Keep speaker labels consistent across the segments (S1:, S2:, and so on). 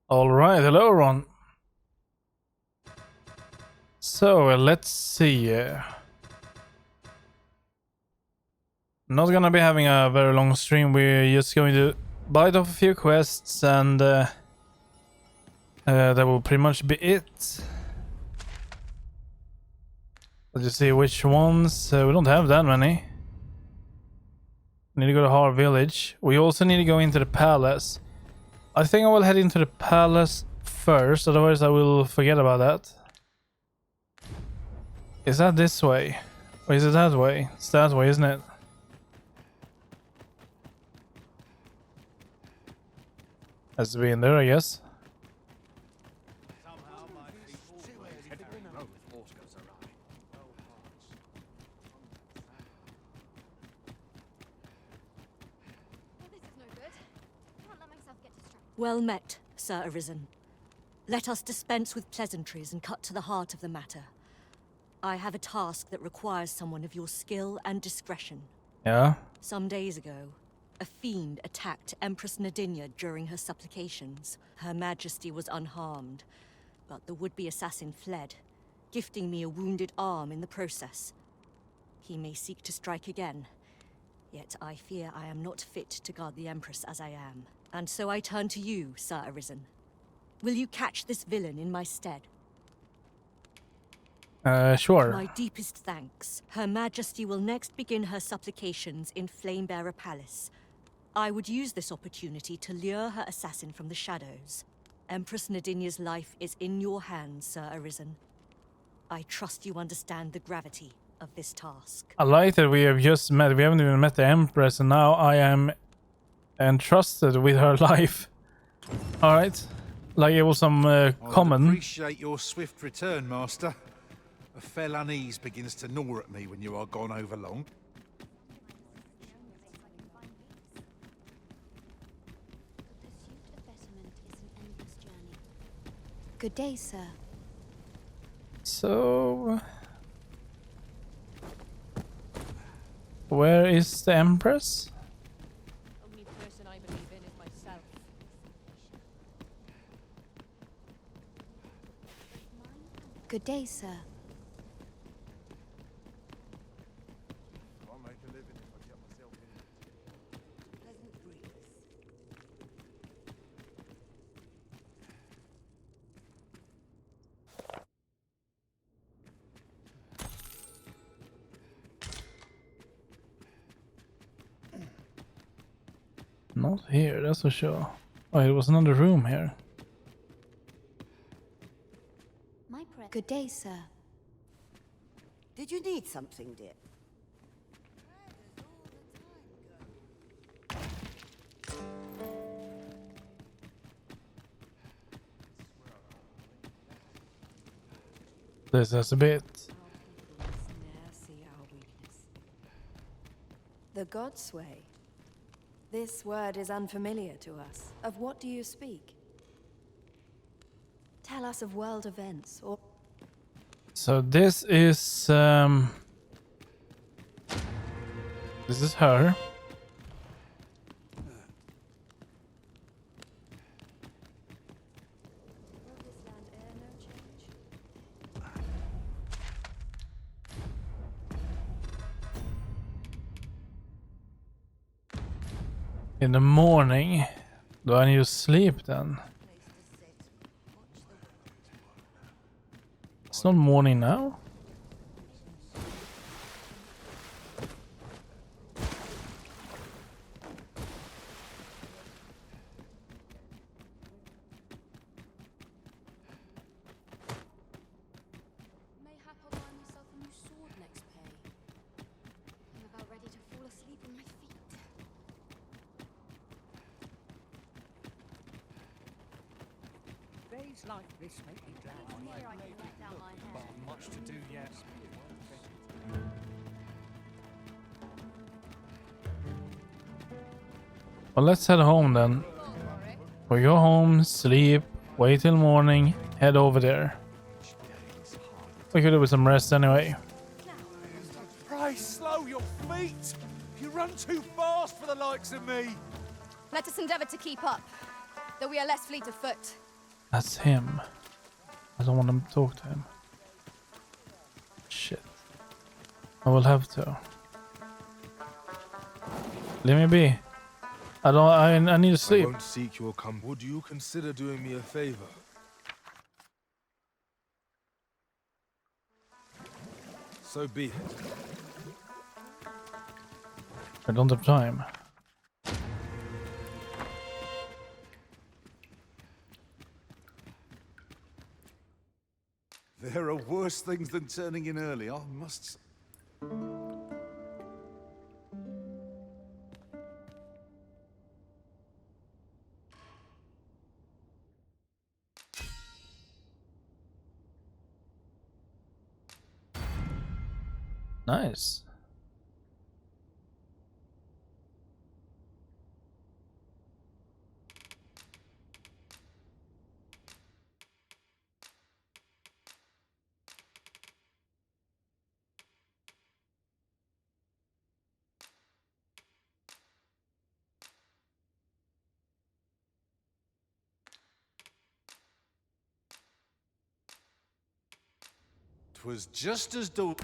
S1: All right, hello, Ron. So let's see. Not gonna be having a very long stream. We're just going to bite off a few quests, and that will pretty much be it. Let's see which ones. We don't have that many. Need to go to Arahor Village. We also need to go into the palace. I think I will head into the palace first, otherwise I will forget about that. Is that this way? Or is it that way? It's that way, isn't it? Has to be in there, I guess.
S2: Well met, Sir Arisen. Let us dispense with pleasantries and cut to the heart of the matter. I have a task that requires someone of your skill and discretion.
S1: Yeah?
S2: Some days ago, a fiend attacked Empress Nadinia during her supplications. Her Majesty was unharmed, but the would-be assassin fled, gifting me a wounded arm in the process. He may seek to strike again, yet I fear I am not fit to guard the Empress as I am. And so I turn to you, Sir Arisen. Will you catch this villain in my stead?
S1: Sure.
S2: My deepest thanks. Her Majesty will next begin her supplications in Flamebearer Palace. I would use this opportunity to lure her assassin from the shadows. Empress Nadinia's life is in your hands, Sir Arisen. I trust you understand the gravity of this task.
S1: I like that we have just met. We haven't even met the Empress, and now I am entrusted with her life. Alright. Like it was some common.
S3: I appreciate your swift return, Master. A fell unease begins to gnaw at me when you are gone over long.
S4: Good day, sir.
S1: So... where is the Empress?
S2: Only person I believe in is myself.
S4: Good day, sir.
S3: I'll make a living if I get myself in.
S2: Pleasant breeze.
S1: Not here, that's for sure. Oh, it was another room here.
S4: Good day, sir.
S5: Did you need something, dear?
S1: This is a bit.
S6: The God's way. This word is unfamiliar to us. Of what do you speak? Tell us of world events or...
S1: So this is her. In the morning, do I need to sleep then? It's not morning now.
S4: Mayhap I'll buy myself a new sword next pay. I'm about ready to fall asleep on my feet.
S7: Days like this make me glad.
S4: Here I can let down my hair.
S7: Much to do yet.
S1: Well, let's head home then. We go home, sleep, wait till morning, head over there. We could do with some rest anyway.
S3: Pray slow your feet! You run too fast for the likes of me!
S6: Let us endeavor to keep up, though we are less fleet of foot.
S1: That's him. I don't want to talk to him. Shit. I will have to. Leave me be. I need to
S8: I
S1: sleep.
S8: won't seek your company. Would you consider doing me a favor? So be it.
S1: I don't have time.
S3: There are worse things than turning in early, I must.
S1: Nice.
S3: Twas just as dawn.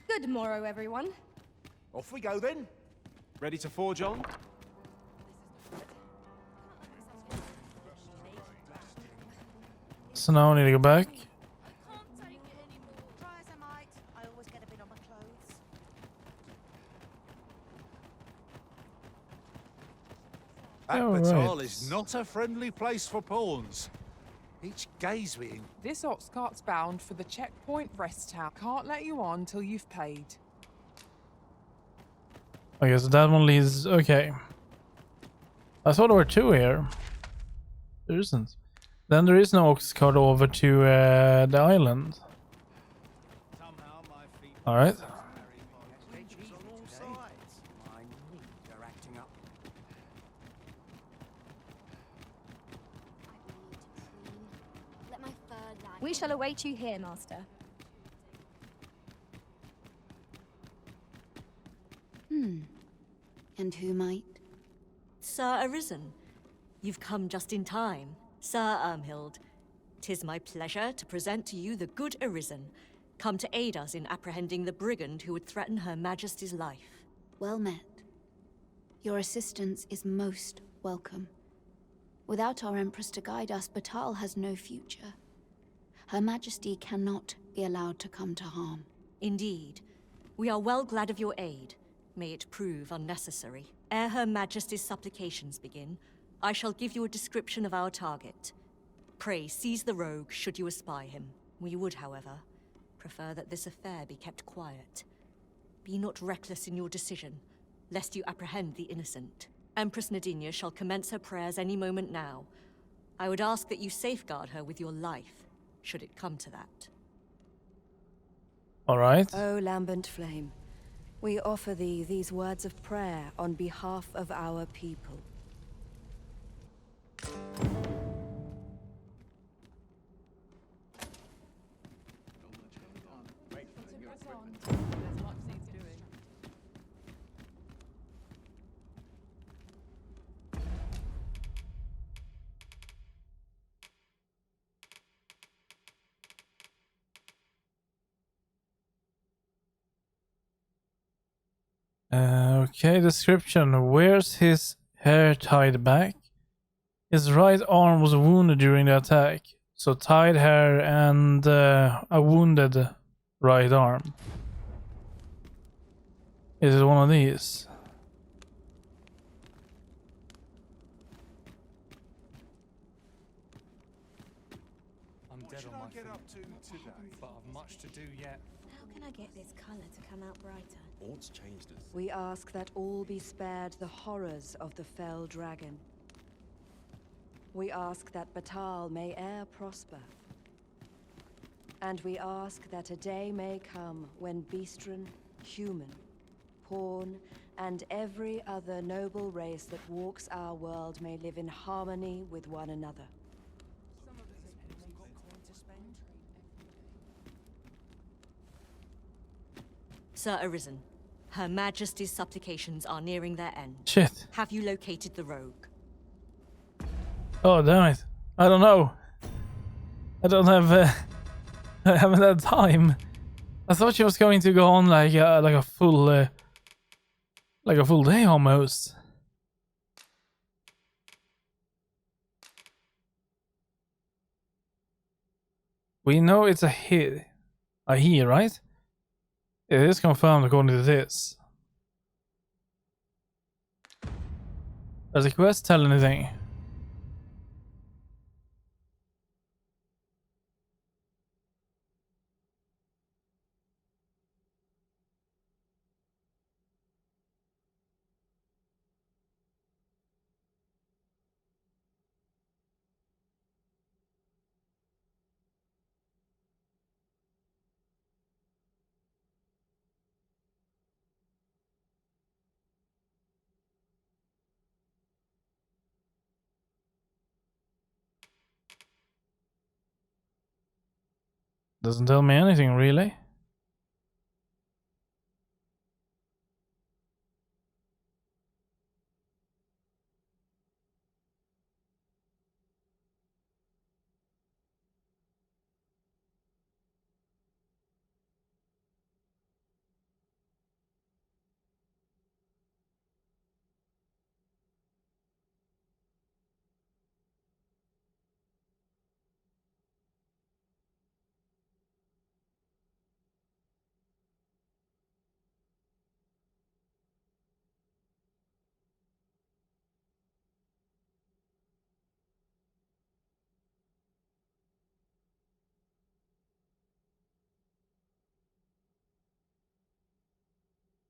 S6: Good morrow, everyone.
S3: Off we go then.
S7: Ready to forge on?
S1: So now I need to go back.
S5: Try as I might, I always get a bit on my clothes.
S3: Batal
S1: Alright.
S3: is not a friendly place for pawns. Each gaze we in.
S9: This ox cart's bound for the checkpoint rest town. Can't let you on till you've paid.
S1: Okay, so that one leads. Okay. I thought there were two here. There isn't. Then there is no ox cart over to the island. Alright.
S4: Let my fur lie.
S6: We shall await you here, Master.
S10: And who might?
S2: Sir Arisen, you've come just in time. Sir Ermhild, 'tis my pleasure to present to you the good Arisen, come to aid us in apprehending the brigand who would threaten Her Majesty's life.
S10: Well met. Your assistance is most welcome. Without our Empress to guide us, Batal has no future. Her Majesty cannot be allowed to come to harm.
S2: Indeed, we are well glad of your aid. May it prove unnecessary. Ere Her Majesty's supplications begin, I shall give you a description of our target. Pray seize the rogue should you espy him. We would, however, prefer that this affair be kept quiet. Be not reckless in your decision, lest you apprehend the innocent. Empress Nadinia shall commence her prayers any moment now. I would ask that you safeguard her with your life, should it come to that.
S1: Alright.
S6: O lambent flame, we offer thee these words of prayer on behalf of our people.
S1: Okay, description. Where's his hair tied back? His right arm was wounded during the attack. So tied hair and a wounded right arm. Is it one of these?
S7: I'm dead on my feet, but I've much to do yet.
S4: How can I get this colour to come out brighter?
S11: What's changed us?
S6: We ask that all be spared the horrors of the fell dragon. We ask that Batal may e'er prosper. And we ask that a day may come when Beastren, human, pawn, and every other noble race that walks our world may live in harmony with one another.
S2: Sir Arisen, Her Majesty's supplications are nearing their end.
S1: Shit.
S2: Have you located the rogue?
S1: Oh, damn it. I don't know. I don't have. I haven't had time. I thought she was going to go on like a full day almost. We know it's a he, right? It is confirmed according to this. Does the quest tell anything? Doesn't tell me anything really.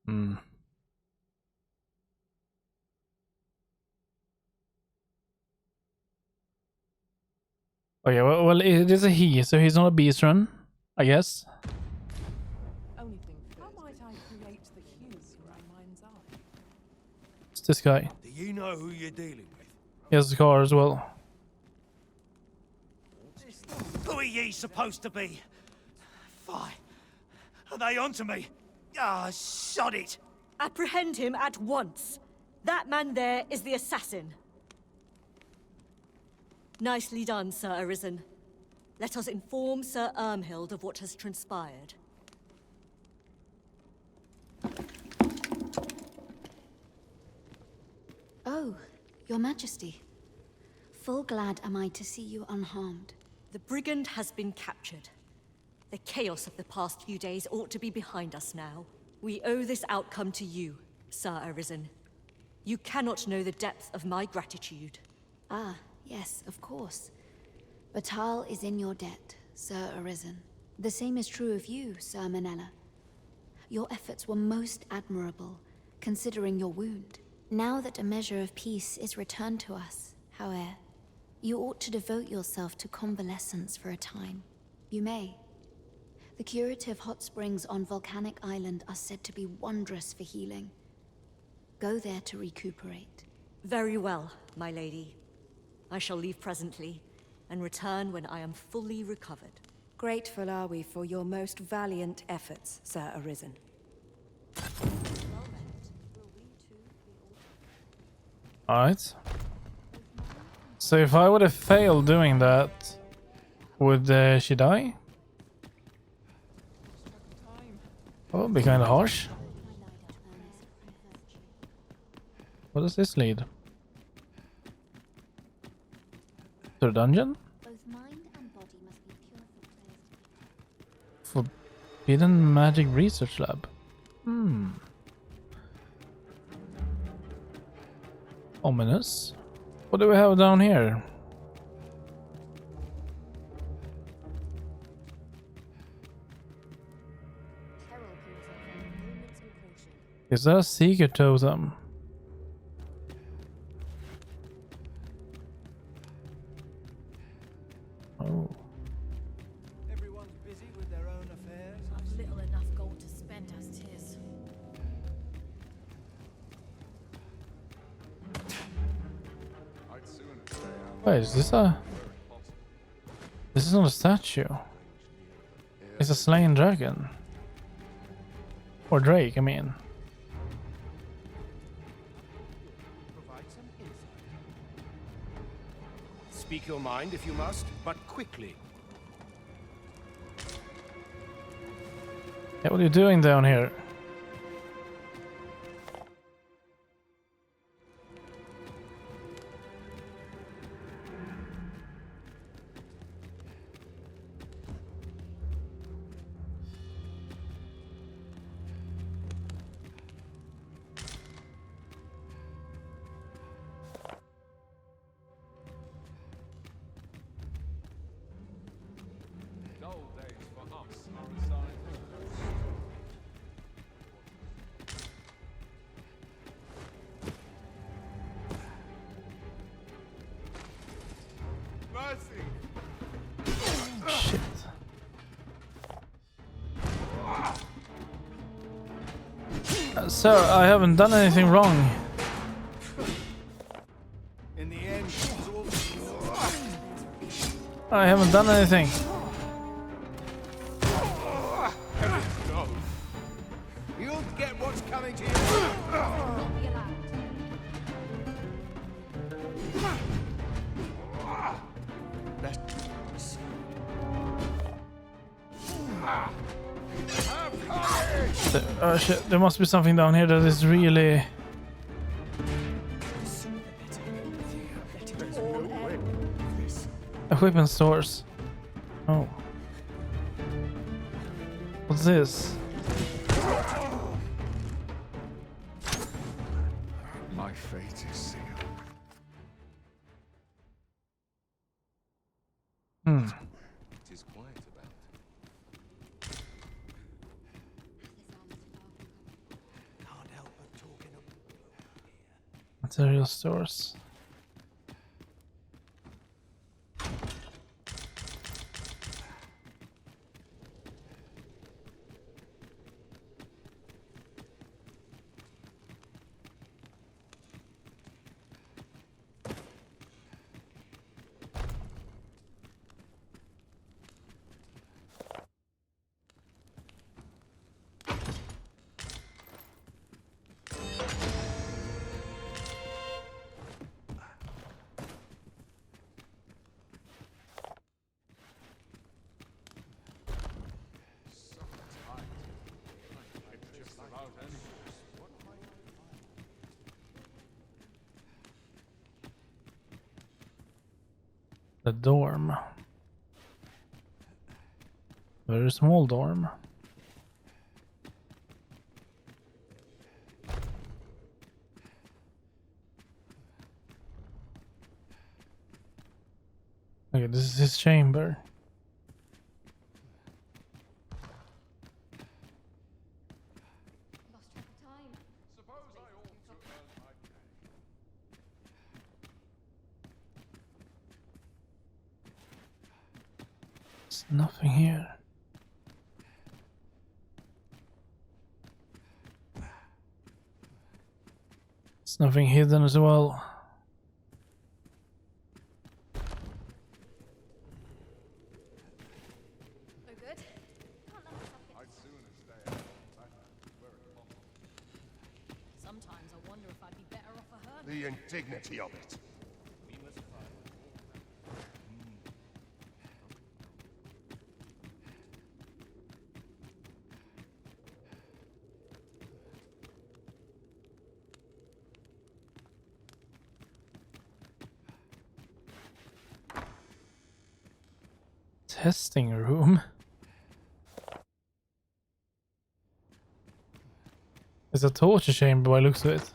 S1: Hmm. Okay, well, it is a he, so he's not a beast run, I guess.
S9: Only thing first, how might I create the hues in my mind's eye?
S1: It's this guy.
S11: Do you know who you're dealing with?
S1: He has a car as well.
S11: Who are ye supposed to be? Fie. Are they onto me? Ah, sod it.
S2: Apprehend him at once. That man there is the assassin. Nicely done, Sir Arisen. Let us inform Sir Ermhild of what has transpired.
S10: Oh, Your Majesty. Full glad am I to see you unharmed.
S2: The brigand has been captured. The chaos of the past few days ought to be behind us now. We owe this outcome to you, Sir Arisen. You cannot know the depth of my gratitude.
S10: Ah, yes, of course. Batal is in your debt, Sir Arisen. The same is true of you, Sir Manella. Your efforts were most admirable, considering your wound. Now that a measure of peace is returned to us, however, you ought to devote yourself to convalescence for a time. You may. The curative hot springs on Volcanic Island are said to be wondrous for healing. Go there to recuperate.
S2: Very well, my lady. I shall leave presently, and return when I am fully recovered.
S6: Grateful are we for your most valiant efforts, Sir Arisen.
S1: Alright. So if I would have failed doing that, would she die? Oh, it'd be kind of harsh. What does this lead? To the dungeon?
S10: Both mind and body must be pure for players.
S1: Forbidden Magic Research Lab. Ominous. What do we have down here? Is that a secret totem? Oh.
S11: Everyone's busy with their own affairs.
S4: I've little enough gold to spend as 'tis.
S1: Wait, is this a... This is not a statue. It's a slain dragon. Or drake, I mean.
S11: Provide some insight. Speak your mind if you must, but quickly.
S1: Yeah, what are you doing down here?
S7: Dull days for us are a sign.
S8: Mercy!
S1: Shit. Sir, I haven't done anything wrong.
S3: In the end, it's all...
S1: I haven't done anything.
S3: You'll get what's coming to you.
S4: Not be allowed.
S1: Oh shit, there must be something down here that is really... Equipment stores. Oh. What's this?
S8: My fate is sealed.
S1: Hmm.
S8: It is quiet about.
S11: Can't help but talking of...
S1: Material stores. The dorm. Very small dorm. Okay, this is his chamber.
S4: Lost track of time.
S7: Suppose I also earn my pay.
S1: There's nothing here. There's nothing hidden as well.
S4: No good. Can't let myself get.
S7: I'd sooner stay out of that were it possible.
S2: Sometimes I wonder if I'd be better off a hermit.
S8: The indignity of it.
S7: We must find
S1: Testing room. It's a torture chamber by the looks of it.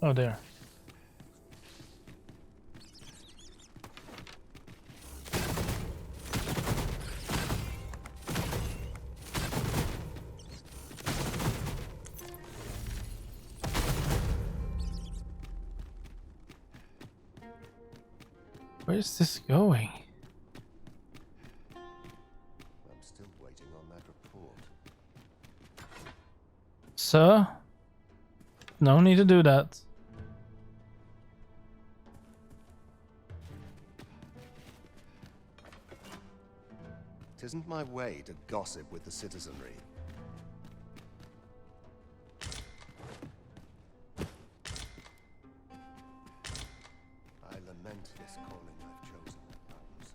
S1: Oh, there. Where is this going?
S12: I'm still waiting on that report.
S1: Sir? No need to do that.
S12: Tisn't my way to gossip with the citizenry. I lament this calling I've chosen at times.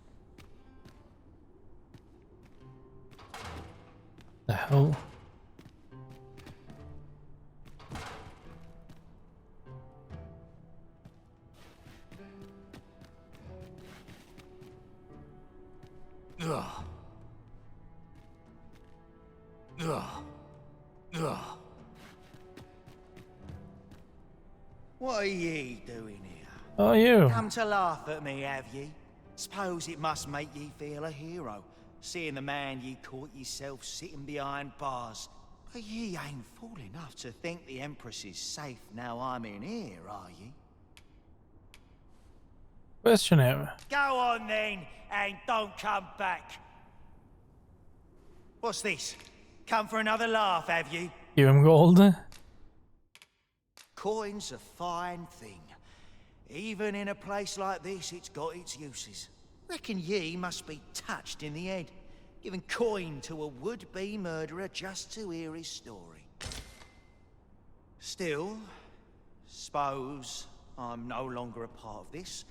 S1: The hell?
S11: Ugh. Ugh. Ugh. What are ye doing here?
S1: Oh, you.
S11: Come to laugh at me, have ye? Suppose it must make ye feel a hero, seeing the man ye caught yourself sitting behind bars. But ye ain't fool enough to think the Empress is safe now I'm in here, are ye?
S1: Question him.
S11: Go on then, and don't come back. What's this? Come for another laugh, have you?
S1: Give him gold.
S11: Coin's a fine thing. Even in a place like this, it's got its uses. Reckon ye must be touched in the head, giving coin to a would-be murderer just to hear his story. Still, suppose I'm no longer a part of this,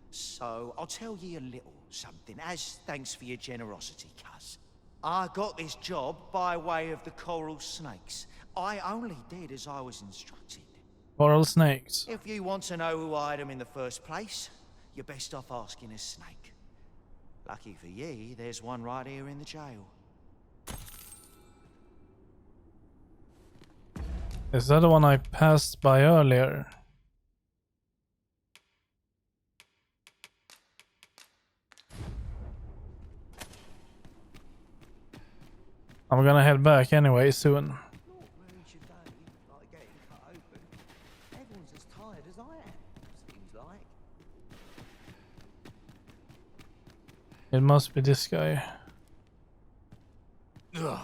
S11: so I'll tell ye a little something as thanks for your generosity, cuz. I got this job by way of the coral snakes. I only did as I was instructed.
S1: Coral snakes.
S11: If you want to know who hired them in the first place, you're best off asking a snake. Lucky for ye, there's one right here in the jail.
S1: Is that the one I passed by earlier? I'm gonna head back anyway soon.
S11: Everyone's as tired as I am, seems like.
S1: It must be this guy.
S11: Ugh.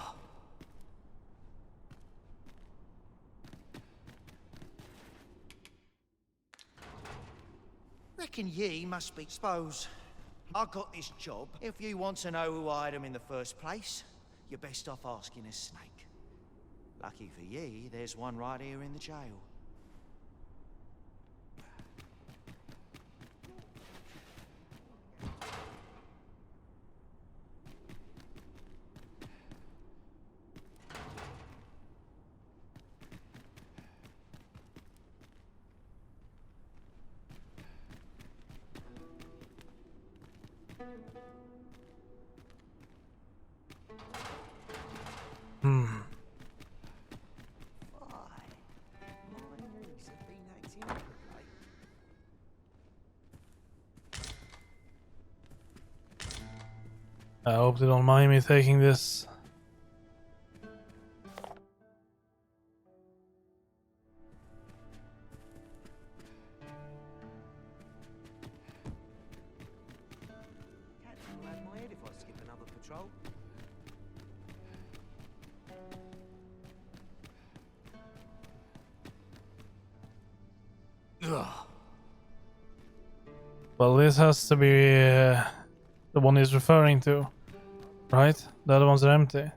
S11: Reckon ye must be. Suppose I got this job. If you want to know who hired them in the first place, you're best off asking a snake. Lucky for ye, there's one right here in the jail.
S1: I hope they don't mind me taking this.
S11: Captain will have my head if I skip another patrol. Ugh.
S1: Well, this has to be the one he's referring to, right? The other ones are empty.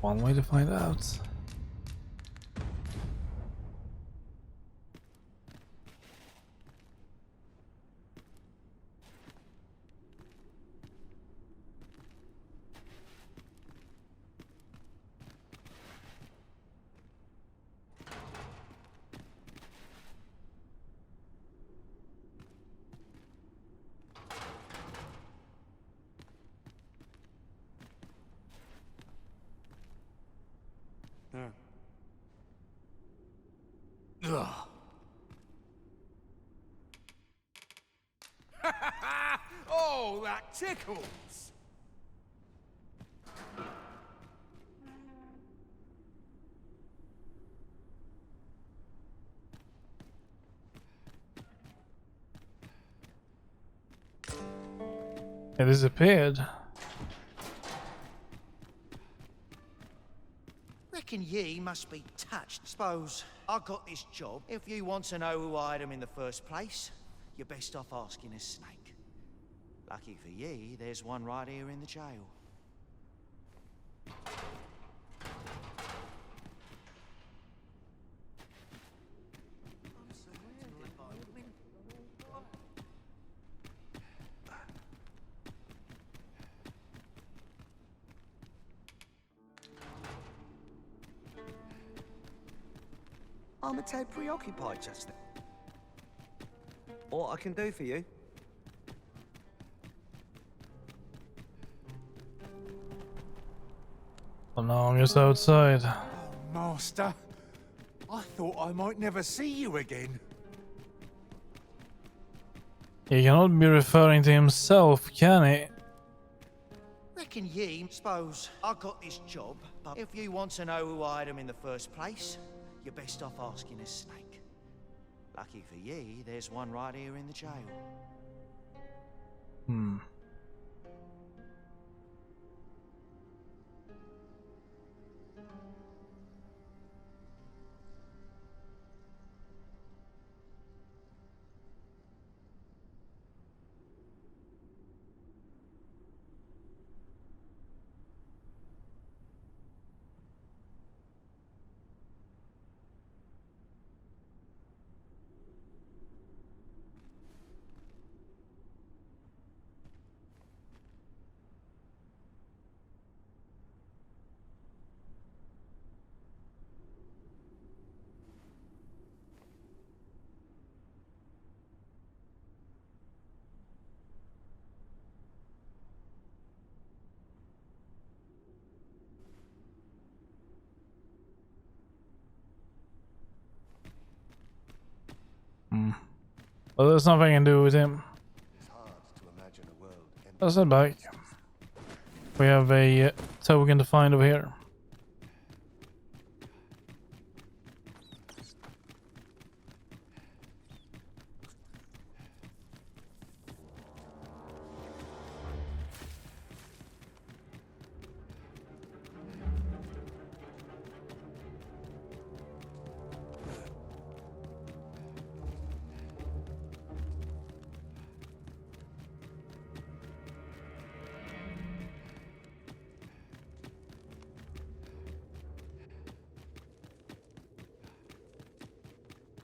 S1: One way to find out.
S11: Ugh.
S8: Oh, that tickles!
S1: It disappeared.
S11: Reckon ye must be touched. Suppose I got this job. If you want to know who hired him in the first place, you're best off asking a snake. Lucky for ye, there's one right here in the jail.
S13: I'm a tad preoccupied just then. What I can do for you?
S1: Oh no, I'm just outside.
S3: Oh, Master. I thought I might never see you again.
S1: He cannot be referring to himself, can he?
S11: Reckon ye, suppose I got this job, but if you want to know who hired him in the first place, you're best off asking a snake. Lucky for ye, there's one right here in the jail.
S1: Hmm. Well, there's nothing I can do with him. Let's head back. We have a token to find over here.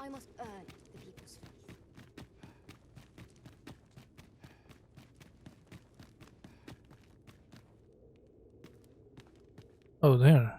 S4: I must earn the people's faith.
S1: Oh, there.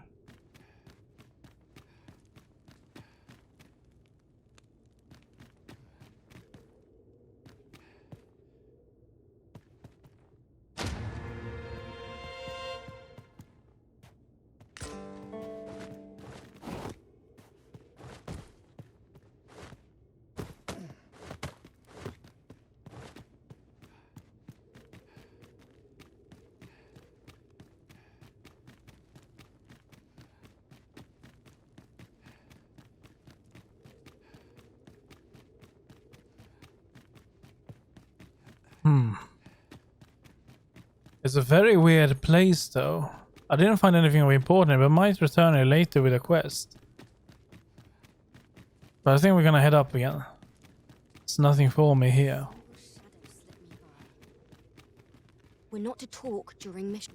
S1: It's a very weird place, though. I didn't find anything of importance, but might return here later with a quest. But I think we're gonna head up again. There's nothing for me here.
S4: We're not to talk during mission.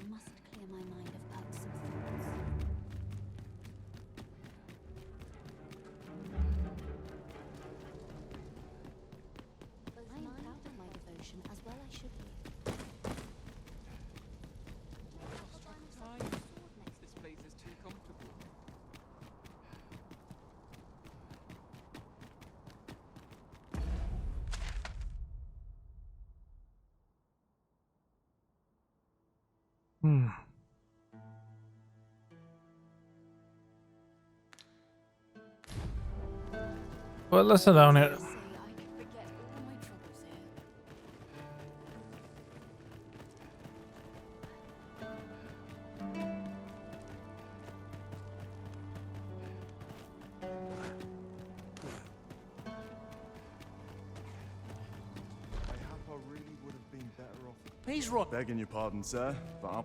S10: I must clear my mind of
S1: Well, let's sit down here.
S8: He's right.
S14: Begging your pardon, sir, but I'm...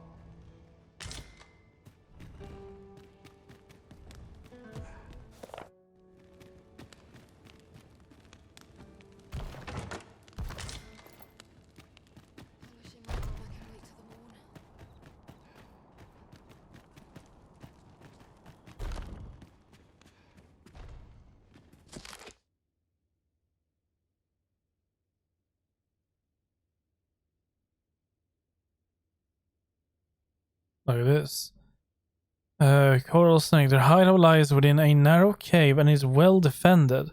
S1: Look at this. Coral Snake. Their hideout lies within a narrow cave and is well defended.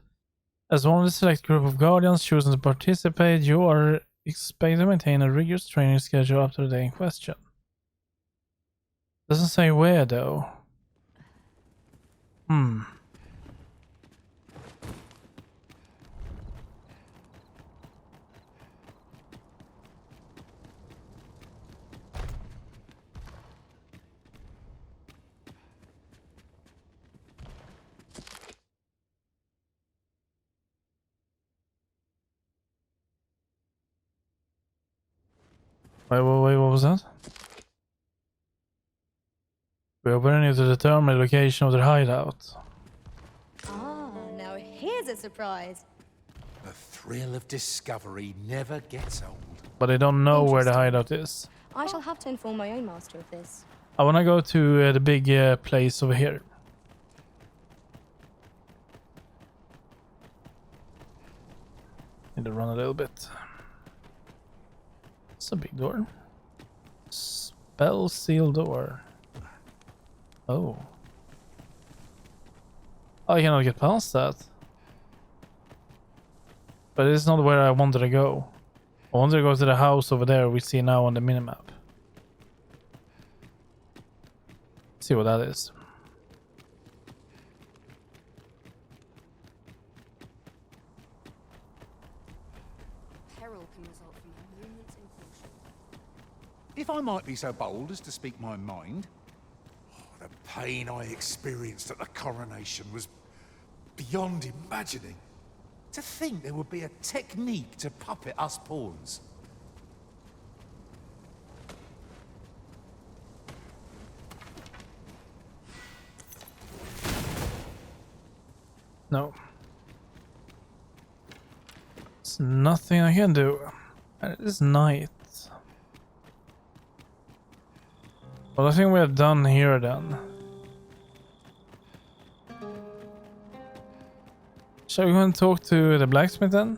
S1: As one of the select group of guardians chosen to participate, you are expected to maintain a rigorous training schedule up to the day in question. Doesn't say where though. Wait, what was that? We are need to determine the location of their hideout.
S5: Ah, now here's a surprise.
S3: The thrill of discovery never gets old.
S1: But they don't know where the hideout is.
S5: I shall have to inform my own master of this.
S1: I want to go to the big place over here. Need to run a little bit. It's a big door. Spell seal door. Oh. I cannot get past that. But it's not where I wanted to go. I wanted to go to the house over there we see now on the minimap. See what that is.
S4: Peril can result from a moment's impulsion.
S3: If I might be so bold as to speak my mind, the pain I experienced at the coronation was beyond imagining. To think there would be a technique to puppet us pawns.
S1: No. There's nothing I can do. And it is night. Well, I think we're done here then. Shall we go and talk to the blacksmith then?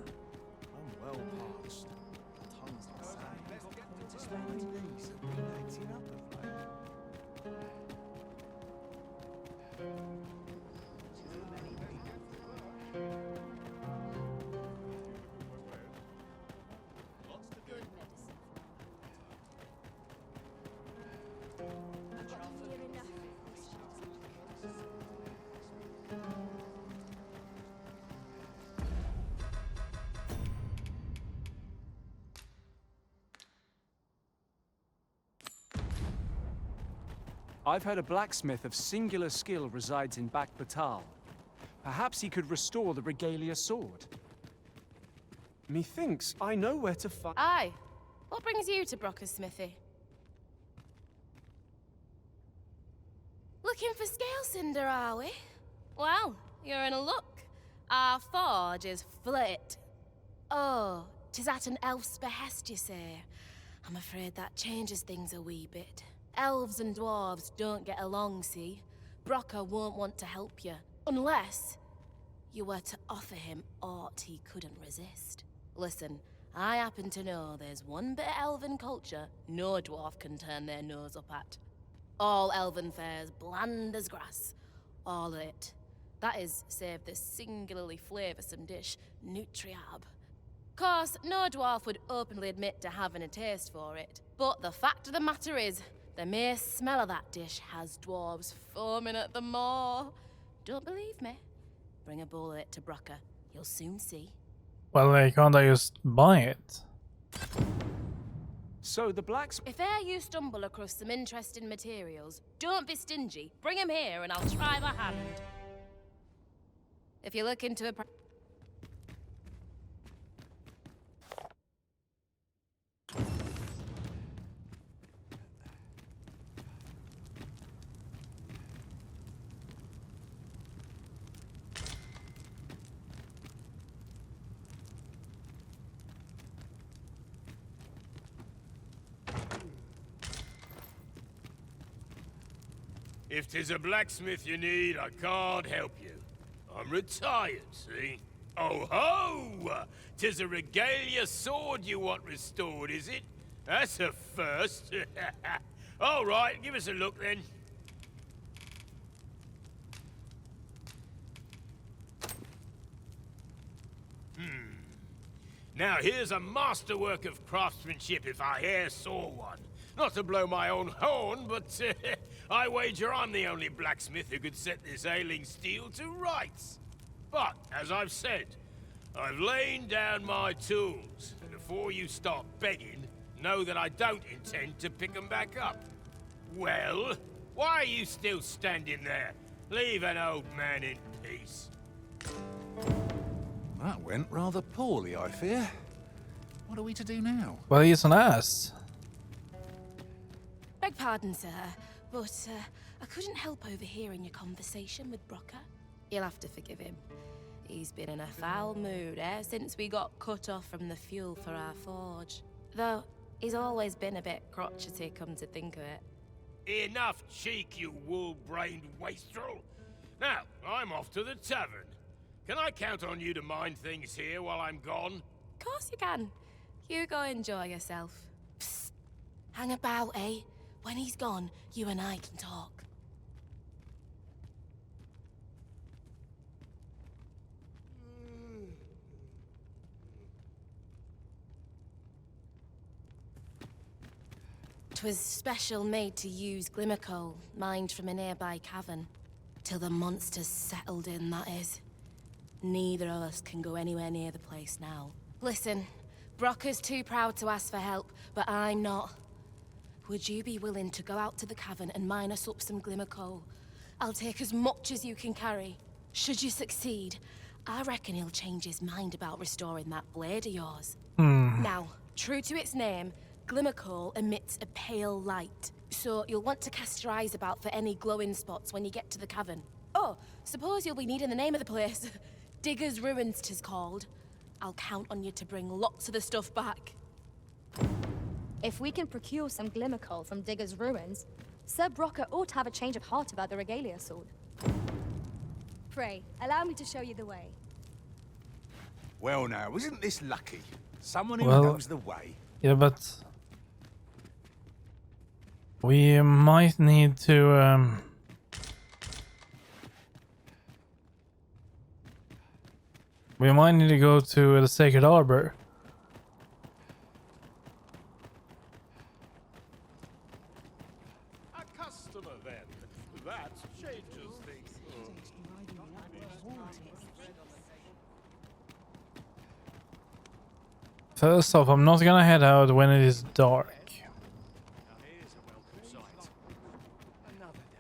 S7: I've heard a blacksmith of singular skill resides in Back Batal. Perhaps he could restore the Regalia sword. Methinks I know where to find...
S15: Aye. What brings you to Brocker's smithy? Looking for scale cinder, are we? Well, you're in a look. Our forge is flit. Oh, 'tis at an elf's behest, you say. I'm afraid that changes things a wee bit. Elves and dwarves don't get along, see? Brocker won't want to help you, unless you were to offer him aught he couldn't resist. Listen, I happen to know there's one bit of elven culture no dwarf can turn their nose up at. All elven fare's bland as grass. All of it. That is, save the singularly flavoursome dish, Nutriab. Course, no dwarf would openly admit to having a taste for it, but the fact of the matter is, The mere smell of that dish has dwarves foaming at the maw. Don't believe me? Bring a bowl of it to Brocker. You'll soon see.
S1: Well, can't I just buy it?
S7: So the blacksmith...
S15: If e'er you stumble across some interesting materials, don't be stingy. Bring 'em here and I'll try my hand. If you're looking to...
S16: If 'tis a blacksmith you need, I can't help you. I'm retired, see? Oh ho! 'Tis a regalia sword you want restored, is it? That's a first. All right, give us a look then. Now here's a masterwork of craftsmanship if I e'er saw one. Not to blow my own horn, but I wager I'm the only blacksmith who could set this ailing steel to rights. But, as I've said, I've lain down my tools, and before you start begging, know that I don't intend to pick them back up. Well, why are you still standing there? Leave an old man in peace.
S3: That went rather poorly, I fear. What are we to do now?
S1: Well, he's an ass.
S15: Beg pardon, sir, but I couldn't help overhearing your conversation with Brocker. You'll have to forgive him. He's been in a foul mood ever since we got cut off from the fuel for our forge. Though, he's always been a bit crotchety, come to think of it.
S16: Enough cheek, you wool-brained wastrel. Now, I'm off to the tavern. Can I count on you to mind things here while I'm gone?
S15: Of course you can. You go enjoy yourself. Psst. Hang about, eh? When he's gone, you and I can talk. Twas special made to use glimmer coal, mined from a nearby cavern. Till the monsters settled in, that is. Neither of us can go anywhere near the place now. Listen, Brocker's too proud to ask for help, but I'm not. Would you be willing to go out to the cavern and mine us up some glimmer coal? I'll take as much as you can carry. Should you succeed, I reckon he'll change his mind about restoring that blade of yours. Now, true to its name, glimmer coal emits a pale light, so you'll want to cast your eyes about for any glowing spots when you get to the cavern. Oh, suppose you'll be needing the name of the place. Digger's Ruins 'tis called. I'll count on you to bring lots of the stuff back.
S5: If we can procure some glimmer coal from Digger's Ruins, Sir Brocker ought to have a change of heart about the regalia sword. Pray, allow me to show you the way.
S3: Well now, isn't this lucky? Someone who
S1: Well,
S3: knows the way.
S1: Yeah, but we might need to go to the Sacred Arbor.
S16: A customer then. That changes things.
S1: First off, I'm not gonna head out when it is dark.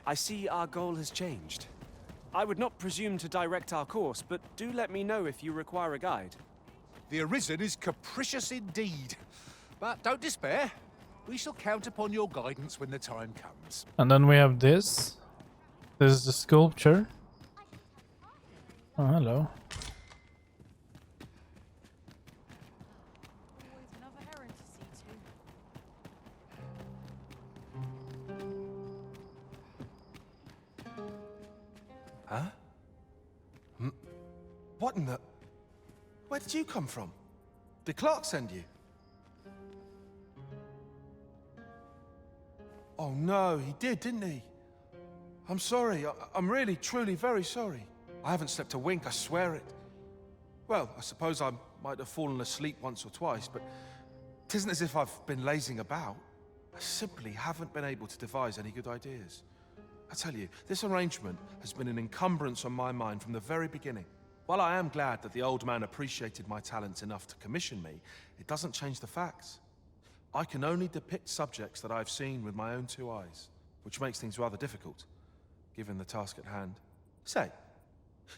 S7: I see our goal has changed. I would not presume to direct our course, but do let me know if you require a guide.
S3: The Arisen is capricious indeed. But don't despair. We shall count upon your guidance when the time comes.
S1: And then we have this. This is the sculpture. Oh, hello.
S17: Huh? What in the... Where did you come from? Did Clark send you? Oh no, he did, didn't he? I'm sorry. I'm really, truly very sorry. I haven't slept a wink, I swear it. Well, I suppose I might have fallen asleep once or twice, but 'tisn't as if I've been lazing about. I simply haven't been able to devise any good ideas. I tell you, this arrangement has been an encumbrance on my mind from the very beginning. While I am glad that the old man appreciated my talents enough to commission me, it doesn't change the facts. I can only depict subjects that I've seen with my own 2 eyes, which makes things rather difficult, given the task at hand. Say,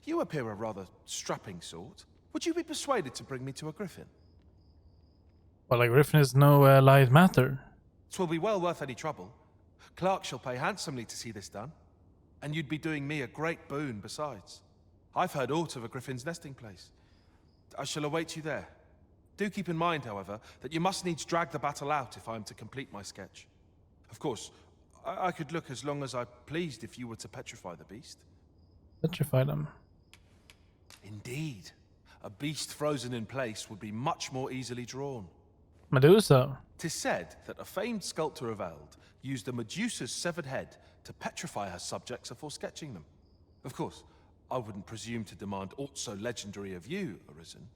S17: you appear a rather strapping sort. Would you be persuaded to bring me to a griffin?
S1: Well, a griffin is no light matter.
S17: 'Twill be well worth any trouble. Clark shall pay handsomely to see this done, and you'd be doing me a great boon besides. I've heard aught of a griffin's nesting place. I shall await you there. Do keep in mind, however, that you must needs drag the battle out if I am to complete my sketch. Of course, I could look as long as I pleased if you were to petrify the beast.
S1: Petrify them.
S17: Indeed. A beast frozen in place would be much more easily drawn.
S1: Medusa.
S17: 'Tis said that a famed sculptor of Eld used a Medusa's severed head to petrify her subjects before sketching them. Of course, I wouldn't presume to demand aught so legendary of you, Arisen.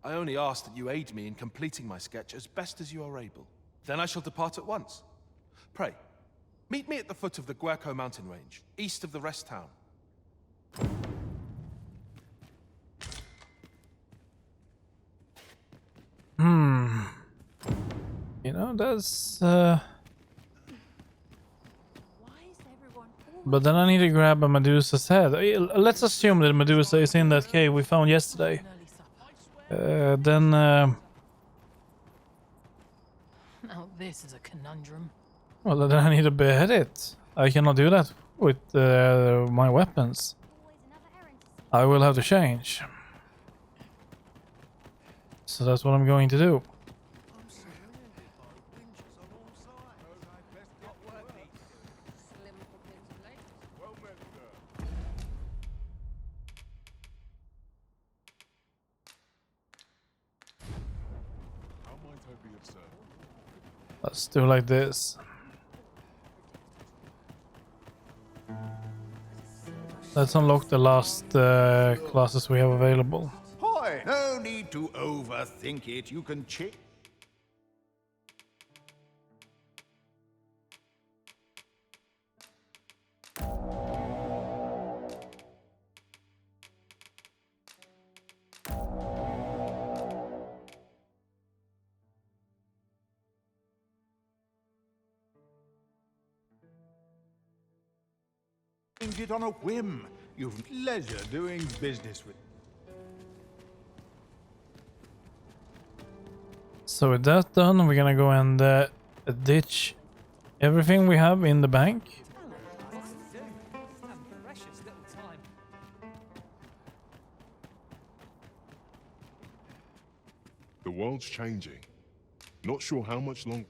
S17: I only ask that you aid me in completing my sketch as best as you are able. Then I shall depart at once. Pray, meet me at the foot of the Guerco mountain range, east of the rest town.
S1: You know, that's but then I need to grab a Medusa's head. Let's assume that Medusa is in that cave we found yesterday. Then
S18: Now this is a conundrum.
S1: well, then I need to behead it. I cannot do that with my weapons. I will have to change. So that's what I'm going to do. Let's do like this. Let's unlock the last classes we have available.
S19: Hoy, no need to overthink it. You can check. It on a whim. You've leisure doing business with.
S1: So with that done, we're gonna go and ditch everything we have in the bank.
S20: The world's changing. Not sure how much longer.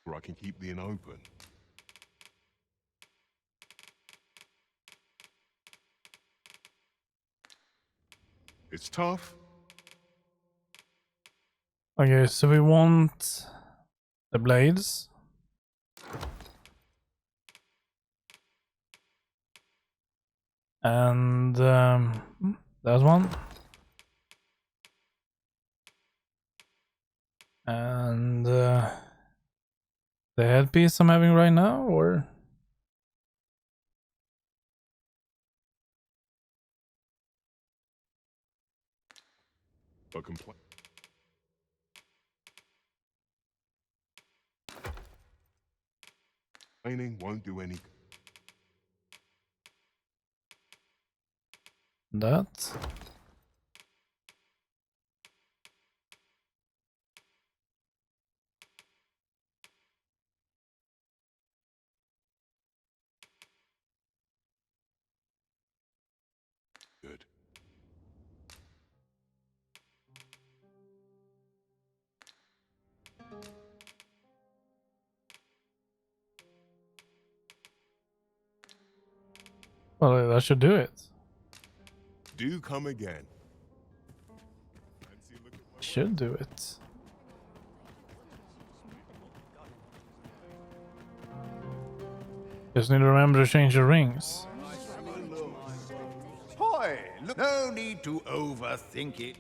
S20: Where I can keep the inn open. It's tough.
S1: Okay, so we want the blades. And that one. And the headpiece I'm having right now, or
S20: but complaining won't do any.
S1: That.
S20: Good.
S1: Well, that should do it.
S20: Do come again.
S1: Should do it. Just need to remember to change the rings.
S19: Hi, look, no need to overthink it.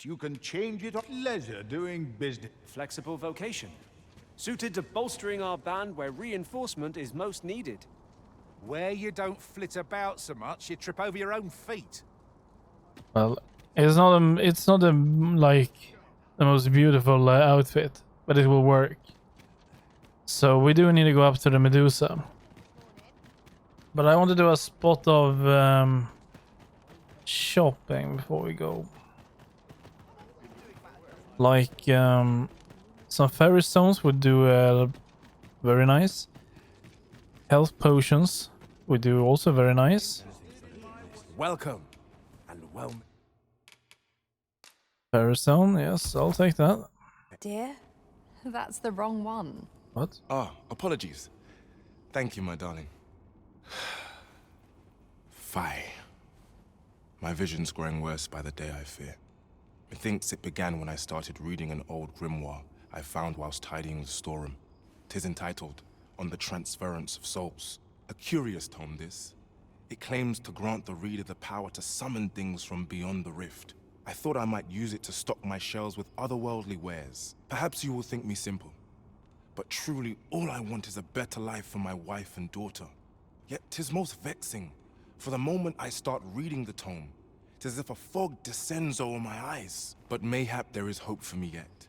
S19: You can change it at leisure doing business.
S7: Flexible vocation. Suited to bolstering our band where reinforcement is most needed.
S3: Where you don't flit about so much, you trip over your own feet.
S1: Well, it's not a like the most beautiful outfit, but it will work. So we do need to go up to the Medusa. But I want to do a spot of shopping before we go. Like some fairy stones would do very nice. Health potions would do also very nice.
S3: Welcome and well.
S1: Fairy stone, yes, I'll take that.
S9: Dear, that's the wrong one.
S1: What?
S17: Ah, apologies. Thank you, my darling. Fie. My vision's growing worse by the day, I fear. Methinks it began when I started reading an old grimoire I found whilst tidying the storeroom. 'Tis entitled, On the Transference of Souls. A curious tome, this. It claims to grant the reader the power to summon things from beyond the rift. I thought I might use it to stock my shelves with otherworldly wares. Perhaps you will think me simple. But truly, all I want is a better life for my wife and daughter. Yet 'tis most vexing. For the moment I start reading the tome, 'tis as if a fog descends over my eyes. But mayhap there is hope for me yet.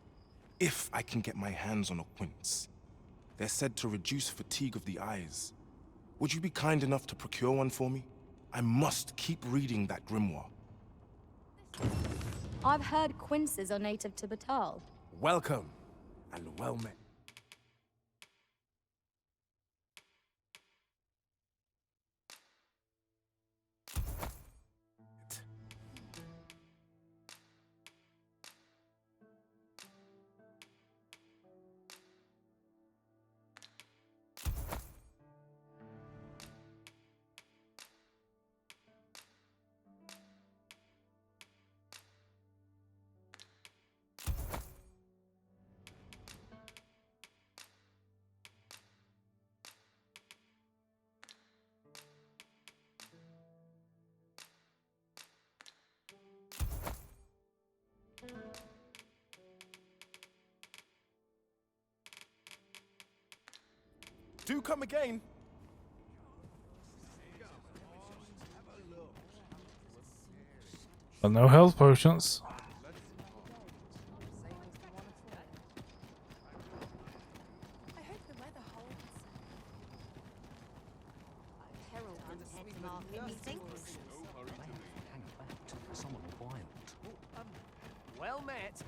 S17: If I can get my hands on a quince. They're said to reduce fatigue of the eyes. Would you be kind enough to procure one for me? I must keep reading that grimoire.
S5: I've heard quinces are native to Batal.
S3: Welcome and well met.
S17: Do come again.
S1: But no health potions.
S11: Well met.